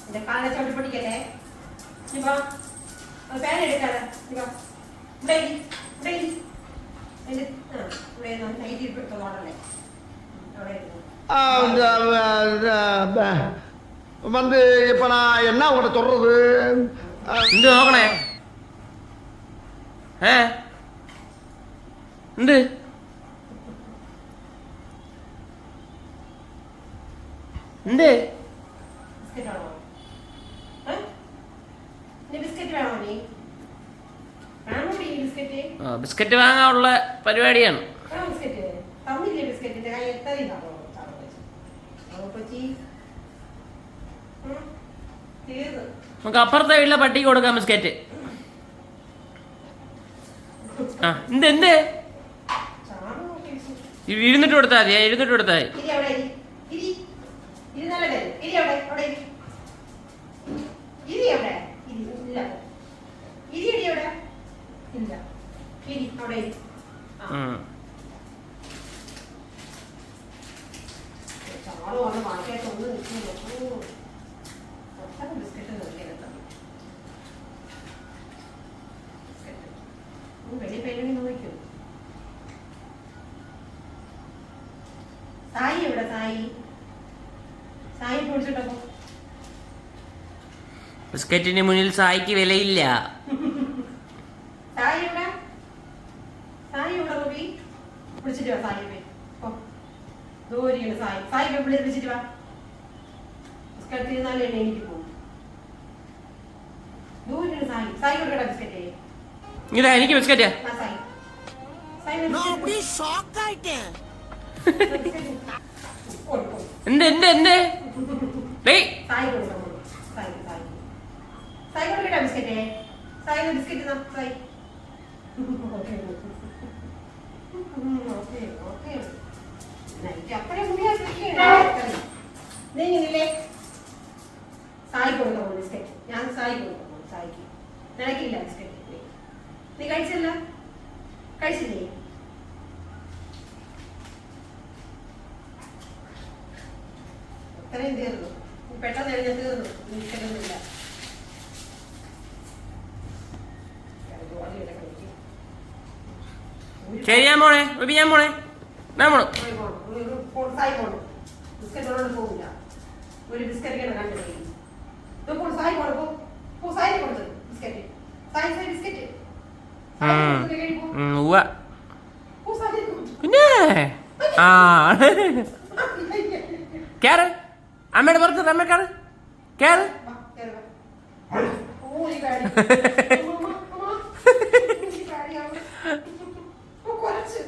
എന്റെ കാലെ ചവിട്ടി പൊട്ടിക്കല്ലേ ഇപ്പൊ ഫാൻ എടുക്കാതെ ഇവിടെ നൈറ്റ് ഇട്ടോടല്ലേ അവിടെ வந்து இப்ப நான் என்ன உங்களை சொல்றது എന്ത് നോക്കണേ എന്ത് എന്ത് ബിസ്ക്കറ്റ് വാങ്ങാനുള്ള പരിപാടിയാണ്. നമുക്ക് അപ്പുറത്തെ വീട്ടിലെ പട്ടിക്ക് കൊടുക്കാം ബിസ്ക്കറ്റ്. ആ എന്ത് എന്ത് ഇരുന്നിട്ട് കൊടുത്താൽ മതി, ഇരുന്നിട്ട് കൊടുത്താൽ മതി. സായി എവിടെ? സായി സായി പൊടിച്ചിട്ടോ? ബിസ്ക്കറ്റിന് മുന്നിൽ സായിക്ക് വിലയില്ല. സായി എവിടെ? സായി എവിടെ? റൂബി വിളിച്ചിട്ട് വാ. സായി ദൂരെയാണ് സായി. സായി പിള്ളേർ വിളിച്ചിട്ട് വാ. ബിസ്ക്കറ്റ് തിന്നാലേ എനിക്ക് പോകും. ദൂരെയാണ് സായി. സായി കൊടുക്കടാ ബിസ്ക്കറ്റ്. ഇതാ എനിക്ക് ബിസ്ക്കറ്റ്. സായി എന്ത് എന്ത് എന്ത് സായി കൊടുക്കണം. സായി സായി സായി കൊടുക്കട്ടാ ബിസ്ക്കറ്റ്. സായി ബിസ്ക്കറ്റ് സായി. അപ്പഴേ നീങ്ങില്ലേ? സായി കൊടുക്കാൻ ബിസ്ക്കറ്റ്. ഞാൻ സായി കൊടുക്കാൻ സായിക്ക് നിനക്കില്ല ബിസ്ക്കറ്റ്. നീ കഴിച്ചല്ല? കഴിച്ചില്ലേ? അത്രയും തീർന്നു. പെട്ടെന്ന് എഴുതി തീർന്നു. ബിസ്ക്കറ്റൊന്നുമില്ല. ശരി ഞാൻ പോണേ. ഞാൻ പോണേ. ഞാൻ പോണു. സായി പോണു. ബിസ്ക്കറ്റോട് പോകില്ല. ഒരു ബിസ്ക്കറ്റ് കണ്ടു സായി പോണു. സായി കൊടുത്തു ബിസ്ക്കറ്റ്. സായി സായി ബിസ്ക്കറ്റ്. പിന്നെ ആ കേറ്. അമ്മയുടെ പുറത്ത് അമ്മക്കാണ് കേറ്. കുറച്ച്